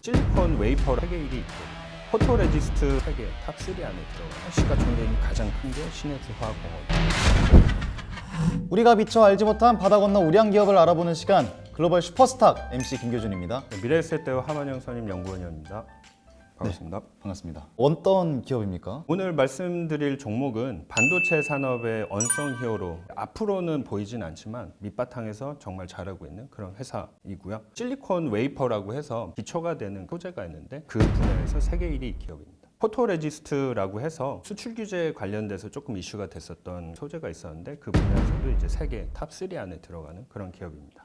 실리콘 웨이퍼 세계 1위 있고 포토레지스트 세계 탑3 안에 들어가요. 시가총액이 가장 큰 게 신해수 화학공업. 우리가 미처 알지 못한 바다 건너 우량 기업을 알아보는 시간, 글로벌 슈퍼스탁 MC 김교준입니다. 미래에셋대우 하만영 선임 연구원입니다. 반갑습니다. 반갑습니다. 어떤 기업입니까? 오늘 말씀드릴 종목은 반도체 산업의 언성 히어로, 앞으로는 보이진 않지만 밑바탕에서 정말 잘하고 있는 그런 회사이고요. 실리콘 웨이퍼라고 해서 기초가 되는 소재가 있는데 그 분야에서 세계 1위 기업입니다. 포토레지스트라고 해서 수출 규제에 관련돼서 조금 이슈가 됐었던 소재가 있었는데 그 분야에서도 이제 세계 탑3 안에 들어가는 그런 기업입니다.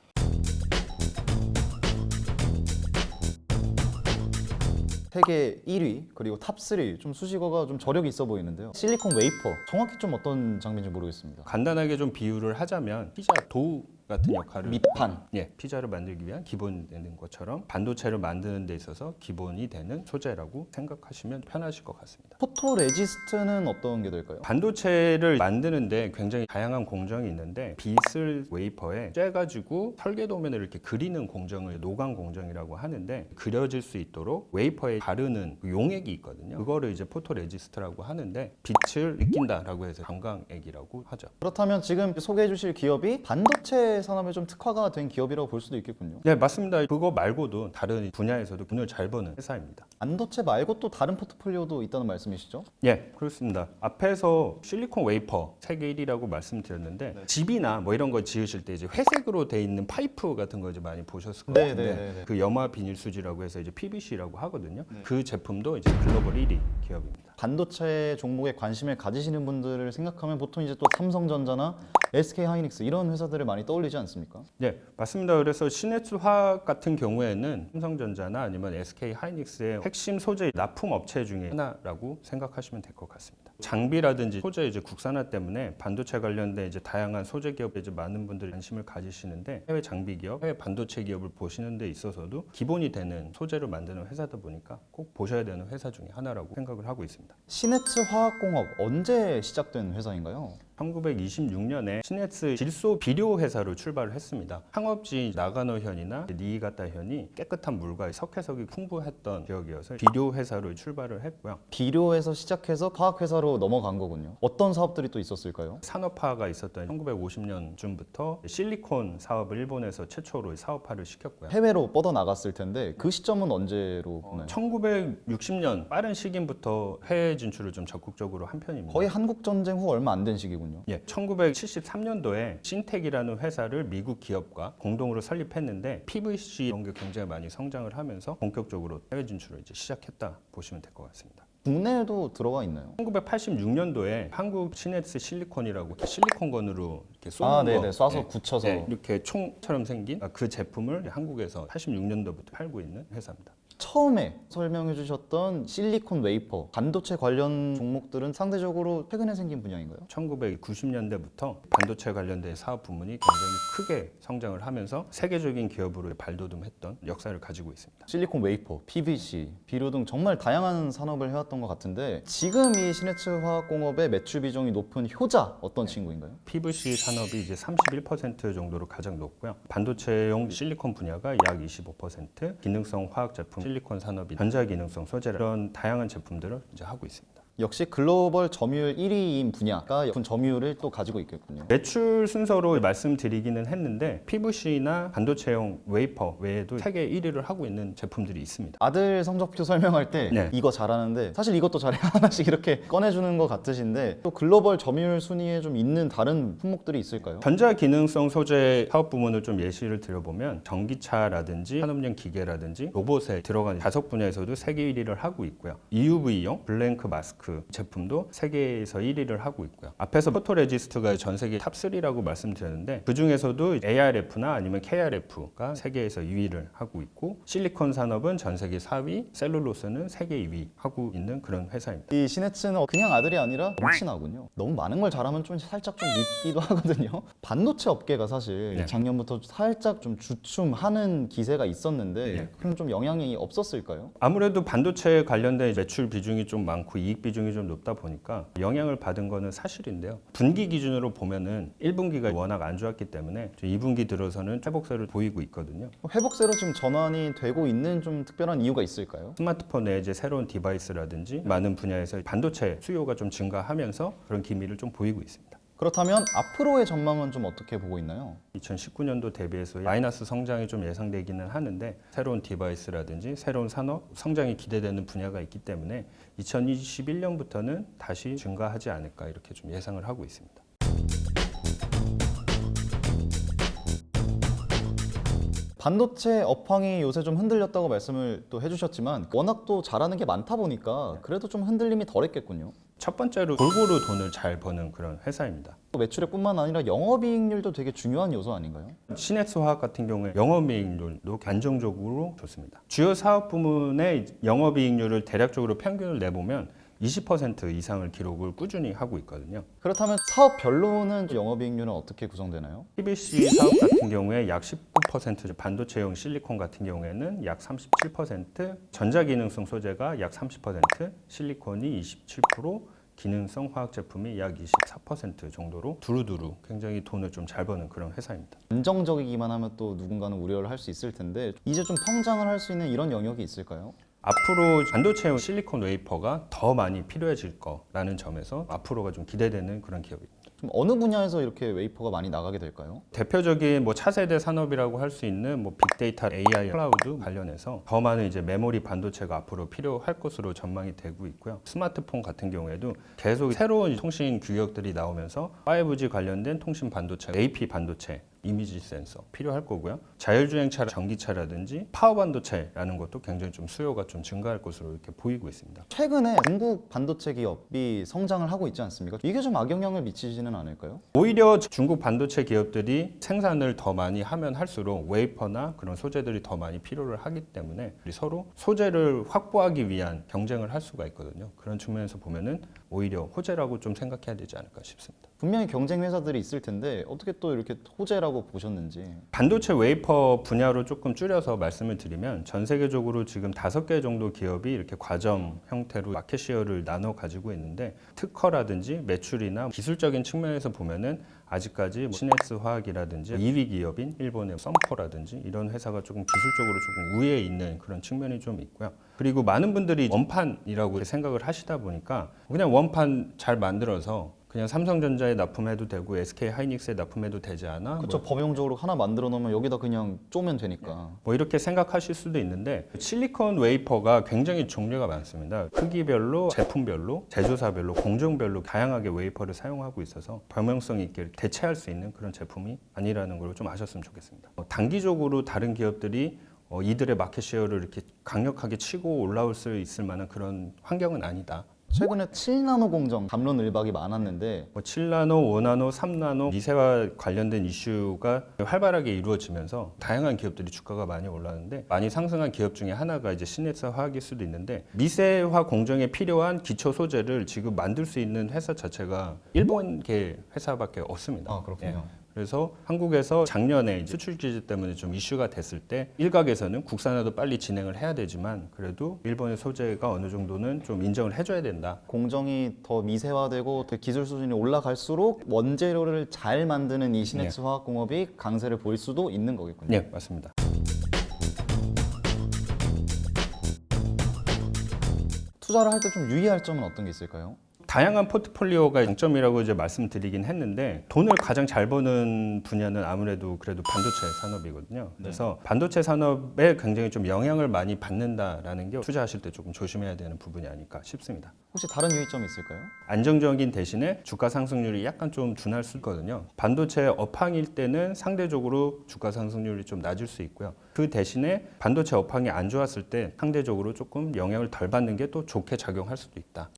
세계 1위 그리고 탑3 좀 수식어가 좀 저력이 있어 보이는데요. 실리콘 웨이퍼 정확히 좀 어떤 장면인지 모르겠습니다. 간단하게 좀 비유를 하자면 피자 도우 같은 역할을 밑판. 피자를 만들기 위한 기본이 되는 것처럼 반도체를 만드는 데 있어서 기본이 되는 소재라고 생각하시면 편하실 것 같습니다. 포토레지스트는 어떤 게 될까요? 반도체를 만드는데 굉장히 다양한 공정이 있는데 빛을 웨이퍼에 쬐가지고 설계 도면을 이렇게 그리는 공정을 노광 공정이라고 하는데 그려질 수 있도록 웨이퍼에 바르는 용액이 있거든요. 그거를 이제 포토레지스트라고 하는데 빛을 느낀다라고 해서 관광액이라고 하죠. 그렇다면 지금 소개해 주실 기업이 반도체 산업에 좀 특화가 된 기업이라고 볼 수도 있겠군요. 네, 맞습니다. 그거 말고도 다른 분야에서도 돈을 잘 버는 회사입니다. 반도체 말고 또 다른 포트폴리오도 있다는 말씀이시죠? 예, 그렇습니다. 앞에서 실리콘 웨이퍼 세계 1위라고 말씀드렸는데 집이나 뭐 이런 거 지으실 때 이제 회색으로 돼 있는 파이프 같은 거 이제 많이 보셨을 것 같은데 네네네. 그 염화 비닐 수지라고 해서 이제 PVC라고 하거든요. 그 제품도 이제 글로벌 1위 기업입니다. 반도체 종목에 관심을 가지시는 분들을 생각하면 보통 이제 또 삼성전자나 SK 하이닉스 이런 회사들을 많이 떠올리지 않습니까? 네, 맞습니다. 그래서 신해수 화학 같은 경우에는 삼성전자나 아니면 SK 하이닉스의 핵심 소재 납품 업체 중에 하나라고 생각하시면 될 것 같습니다. 장비라든지 소재 이제 국산화 때문에 반도체 관련된 이제 다양한 소재 기업에 이제 많은 분들이 관심을 가지시는데 해외 장비 기업, 해외 반도체 기업을 보시는 데 있어서도 기본이 되는 소재를 만드는 회사다 보니까 꼭 보셔야 되는 회사 중에 하나라고 생각을 하고 있습니다. 신해츠 화학공업 언제 시작된 회사인가요? 1926년에 신해츠 질소 비료 회사로 출발을 했습니다. 창업지 나가노현이나 니이가타현이 깨끗한 물과 석회석이 풍부했던 지역이어서 비료 회사로 출발을 했고요. 비료에서 시작해서 화학회사로 넘어간 거군요. 어떤 사업들이 또 있었을까요? 산업화가 있었던 1950년쯤부터 실리콘 사업을 일본에서 최초로 사업화를 시켰고요. 해외로 뻗어나갔을 텐데 그 시점은 언제로 보나요? 1960년 빠른 시기부터 해외 진출을 좀 적극적으로 한 편입니다. 거의 한국전쟁 후 얼마 안 된 시기군요. 예, 1973년도에 신텍이라는 회사를 미국 기업과 공동으로 설립했는데 PVC 이런 게 굉장히 많이 성장을 하면서 본격적으로 해외 진출을 이제 시작했다 보시면 될 것 같습니다. 국내에도 들어가 있나요? 1986년도에 한국 시네츠 실리콘이라고 실리콘건으로 이렇게 쏘는 네네. 거, 쏴서 굳혀서. 이렇게 총처럼 생긴 그 제품을 한국에서 86년도부터 팔고 있는 회사입니다. 처음에 설명해 주셨던 실리콘 웨이퍼, 반도체 관련 종목들은 상대적으로 최근에 생긴 분야인가요? 1990년대부터 반도체 관련된 사업 부문이 굉장히 크게 성장을 하면서 세계적인 기업으로 발돋움했던 역사를 가지고 있습니다. 실리콘 웨이퍼, PVC, 비료 등 정말 다양한 산업을 해왔던 것 같은데 지금 이 신해츠 화학공업의 매출 비중이 높은 효자 어떤 친구인가요? PVC 산업이 이제 31% 정도로 가장 높고요. 반도체용 실리콘 분야가 약 25%, 기능성 화학 제품 실리콘 산업이 전자기능성 소재 이런 다양한 제품들을 이제 하고 있습니다. 역시 글로벌 점유율 1위인 분야가 높은 점유율을 또 가지고 있겠군요. 매출 순서로 말씀드리기는 했는데 PVC나 반도체용 웨이퍼 외에도 세계 1위를 하고 있는 제품들이 있습니다. 아들 성적표 설명할 때 네. 이거 잘하는데 사실 이것도 잘해 하나씩 이렇게 꺼내주는 것 같으신데 또 글로벌 점유율 순위에 좀 있는 다른 품목들이 있을까요? 전자기능성 소재 사업 부문을 좀 예시를 들어보면 전기차라든지 산업용 기계라든지 로봇에 들어가는 자석 분야에서도 세계 1위를 하고 있고요. EUV용 블랭크 마스크 제품도 세계에서 1위를 하고 있고요. 앞에서 포토레지스트가 전 세계 탑3라고 말씀드렸는데 그 중에서도 ARF나 아니면 KRF가 세계에서 2위를 하고 있고 실리콘 산업은 전 세계 4위, 셀룰로스는 세계 2위 하고 있는 그런 회사입니다. 이 신해츠는 그냥 아들이 아니라 엄친아군요. 너무 많은 걸 잘하면 좀 살짝 좀 밉기도 하거든요. 반도체 업계가 사실 네. 작년부터 살짝 좀 주춤하는 기세가 있었는데 네. 그럼 좀 영향이 없었을까요? 아무래도 반도체 관련된 매출 비중이 좀 많고 이익 비중이 비중이 좀 높다 보니까 영향을 받은 거는 사실인데요. 분기 기준으로 보면은 1분기가 워낙 안 좋았기 때문에 2분기 들어서는 회복세를 보이고 있거든요. 회복세로 지금 전환이 되고 있는 좀 특별한 이유가 있을까요? 스마트폰 내지 새로운 디바이스라든지 많은 분야에서 반도체 수요가 좀 증가하면서 그런 기미를 좀 보이고 있습니다. 그렇다면 앞으로의 전망은 좀 어떻게 보고 있나요? 2019년도 대비해서 마이너스 성장이 좀 예상되기는 하는데 새로운 디바이스라든지 새로운 산업 성장이 기대되는 분야가 있기 때문에 2021년부터는 다시 증가하지 않을까 이렇게 좀 예상을 하고 있습니다. 반도체 업황이 요새 좀 흔들렸다고 말씀을 또 해주셨지만 워낙 또 잘하는 게 많다 보니까 그래도 좀 흔들림이 덜했겠군요. 첫 번째로 골고루 돈을 잘 버는 그런 회사입니다. 매출액뿐만 아니라 영업이익률도 되게 중요한 요소 아닌가요? 신에스화학 같은 경우에 영업이익률도 안정적으로 좋습니다. 주요 사업 부문의 영업이익률을 대략적으로 평균을 내보면 20% 이상을 기록을 꾸준히 하고 있거든요. 그렇다면 사업별로는 영업이익률은 어떻게 구성되나요? PVC 사업 같은 경우에 약 19%, 반도체용 실리콘 같은 경우에는 약 37%, 전자기능성 소재가 약 30%, 실리콘이 27%, 기능성 화학 제품이 약 24% 정도로 두루두루 굉장히 돈을 좀 잘 버는 그런 회사입니다. 안정적이기만 하면 또 누군가는 우려를 할 수 있을 텐데 이제 좀 성장을 할 수 있는 이런 영역이 있을까요? 앞으로 반도체용 실리콘 웨이퍼가 더 많이 필요해질 거라는 점에서 앞으로가 좀 기대되는 그런 기업입니다. 좀 어느 분야에서 이렇게 웨이퍼가 많이 나가게 될까요? 대표적인 뭐 차세대 산업이라고 할 수 있는 뭐 빅데이터, AI, 클라우드 관련해서 더 많은 이제 메모리 반도체가 앞으로 필요할 것으로 전망이 되고 있고요. 스마트폰 같은 경우에도 계속 새로운 통신 규격들이 나오면서 5G 관련된 통신 반도체, AP 반도체, 이미지 센서 필요할 거고요. 자율주행차, 전기차라든지 파워 반도체라는 것도 굉장히 좀 수요가 좀 증가할 것으로 이렇게 보이고 있습니다. 최근에 중국 반도체 기업이 성장을 하고 있지 않습니까? 이게 좀 악영향을 미치지는 않을까요? 오히려 중국 반도체 기업들이 생산을 더 많이 하면 할수록 웨이퍼나 그런 소재들이 더 많이 필요를 하기 때문에 우리 서로 소재를 확보하기 위한 경쟁을 할 수가 있거든요. 그런 측면에서 보면은 오히려 호재라고 좀 생각해야 되지 않을까 싶습니다. 분명히 경쟁 회사들이 있을 텐데 어떻게 또 이렇게 호재라고 보셨는지. 반도체 웨이퍼 분야로 조금 줄여서 말씀을 드리면 전 세계적으로 지금 5개 정도 기업이 이렇게 과점 형태로 마켓시어를 나눠 가지고 있는데 특허라든지 매출이나 기술적인 측면에서 보면은 아직까지 뭐 시넥스 화학이라든지 2위 기업인 일본의 썸코라든지 이런 회사가 조금 기술적으로 조금 우위에 있는 그런 측면이 좀 있고요. 그리고 많은 분들이 원판이라고 생각을 하시다 보니까 그냥 원판 잘 만들어서 그냥 삼성전자에 납품해도 되고 SK 하이닉스에 납품해도 되지 않아? 그렇죠. 범용적으로 하나 만들어 놓으면 여기다 그냥 쪼면 되니까. 뭐 이렇게 생각하실 수도 있는데 실리콘 웨이퍼가 굉장히 종류가 많습니다. 크기별로, 제품별로, 제조사별로, 공정별로 다양하게 웨이퍼를 사용하고 있어서 범용성 있게 대체할 수 있는 그런 제품이 아니라는 걸 좀 아셨으면 좋겠습니다. 단기적으로 다른 기업들이 이들의 마켓시어를 이렇게 강력하게 치고 올라올 수 있을 만한 그런 환경은 아니다. 최근에 7나노 공정 담론을박이 많았는데 7나노, 5나노, 3나노 미세화 관련된 이슈가 활발하게 이루어지면서 다양한 기업들이 주가가 많이 올랐는데 많이 상승한 기업 중에 하나가 이제 시넥스 화학일 수도 있는데 미세화 공정에 필요한 기초 소재를 지금 만들 수 있는 회사 자체가 일본계 회사밖에 없습니다. 아, 그렇군요. 그래서 한국에서 작년에 수출 규제 때문에 좀 이슈가 됐을 때 일각에서는 국산화도 빨리 진행을 해야 되지만 그래도 일본의 소재가 어느 정도는 좀 인정을 해줘야 된다. 공정이 더 미세화되고 더 기술 수준이 올라갈수록 원재료를 잘 만드는 이 시넥스 화학공업이 강세를 보일 수도 있는 거겠군요. 네, 맞습니다. 투자를 할 때 좀 유의할 점은 어떤 게 있을까요? 다양한 포트폴리오가 장점이라고 이제 말씀드리긴 했는데 돈을 가장 잘 버는 분야는 아무래도 그래도 반도체 산업이거든요. 그래서 반도체 산업에 굉장히 좀 영향을 많이 받는다라는 게 투자하실 때 조금 조심해야 되는 부분이 아닐까 싶습니다. 혹시 다른 유의점이 있을까요? 안정적인 대신에 주가 상승률이 약간 좀 둔할 수 있거든요. 반도체 업황일 때는 상대적으로 주가 상승률이 좀 낮을 수 있고요. 그 대신에 반도체 업황이 안 좋았을 때 상대적으로 조금 영향을 덜 받는 게 또 좋게 작용할 수도 있다.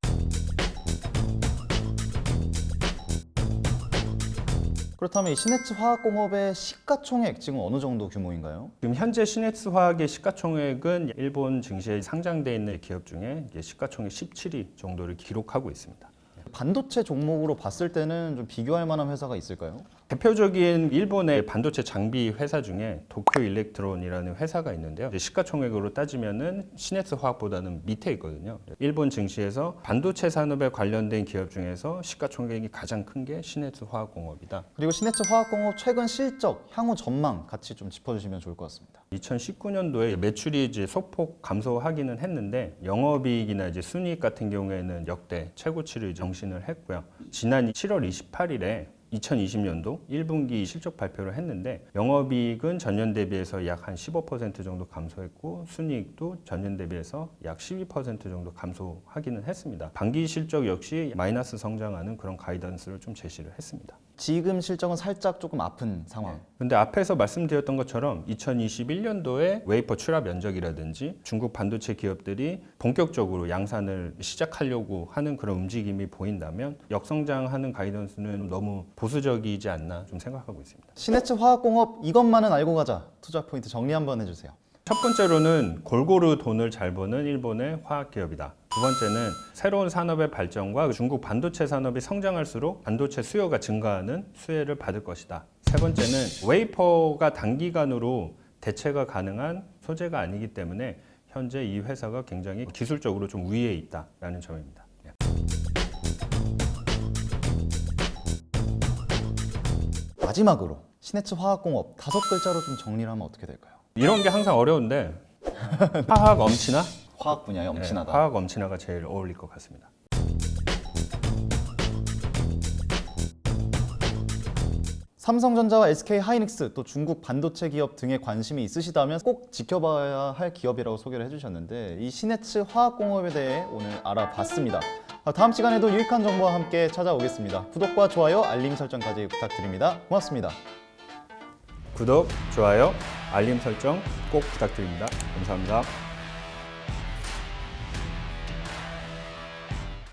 그렇다면 이 시네츠 화학공업의 시가총액 지금 어느 정도 규모인가요? 지금 현재 시넥스 화학의 시가총액은 일본 증시에 상장돼 있는 기업 중에 시가총액 17위 정도를 기록하고 있습니다. 반도체 종목으로 봤을 때는 좀 비교할 만한 회사가 있을까요? 대표적인 일본의 반도체 장비 회사 중에 도쿄 일렉트론이라는 회사가 있는데요. 이제 시가총액으로 따지면은 시네츠 화학보다는 밑에 있거든요. 일본 증시에서 반도체 산업에 관련된 기업 중에서 시가총액이 가장 큰 게 시네츠 화학공업이다. 그리고 시네츠 화학공업 최근 실적, 향후 전망 같이 좀 짚어주시면 좋을 것 같습니다. 2019년도에 매출이 이제 소폭 감소하기는 했는데 영업이익이나 이제 순이익 같은 경우에는 역대 최고치를 경신을 했고요. 지난 7월 28일에 2020년도 1분기 실적 발표를 했는데 영업이익은 전년 대비해서 약 한 15% 정도 감소했고 순이익도 전년 대비해서 약 12% 정도 감소하기는 했습니다. 반기 실적 역시 마이너스 성장하는 그런 가이던스를 좀 제시를 했습니다. 지금 실적은 살짝 조금 아픈 상황. 근데 앞에서 말씀드렸던 것처럼 2021년도에 웨이퍼 출하 면적이라든지 중국 반도체 기업들이 본격적으로 양산을 시작하려고 하는 그런 움직임이 보인다면 역성장하는 가이던스는 너무 보수적이지 않나 좀 생각하고 있습니다. 시네츠 화학공업 이것만은 알고 가자. 투자 포인트 정리 한번 해주세요. 첫 번째로는 골고루 돈을 잘 버는 일본의 화학 기업이다. 두 번째는 새로운 산업의 발전과 중국 반도체 산업이 성장할수록 반도체 수요가 증가하는 수혜를 받을 것이다. 세 번째는 웨이퍼가 단기간으로 대체가 가능한 소재가 아니기 때문에 현재 이 회사가 굉장히 기술적으로 좀 우위에 있다라는 점입니다. 마지막으로 시네츠 화학공업 5글자로 좀 정리를 하면 어떻게 될까요? 이런 게 항상 어려운데 화학 엄친아? 화학 분야에 엄친하다. 네, 화학 엄친아가 제일 어울릴 것 같습니다. 삼성전자와 SK하이닉스 또 중국 반도체 기업 등에 관심이 있으시다면 꼭 지켜봐야 할 기업이라고 소개를 해주셨는데 이 시네츠 화학공업에 대해 오늘 알아봤습니다. 다음 시간에도 유익한 정보와 함께 찾아오겠습니다. 구독과 좋아요, 알림 설정까지 부탁드립니다. 고맙습니다. 구독, 좋아요, 알림 설정 꼭 부탁드립니다. 감사합니다.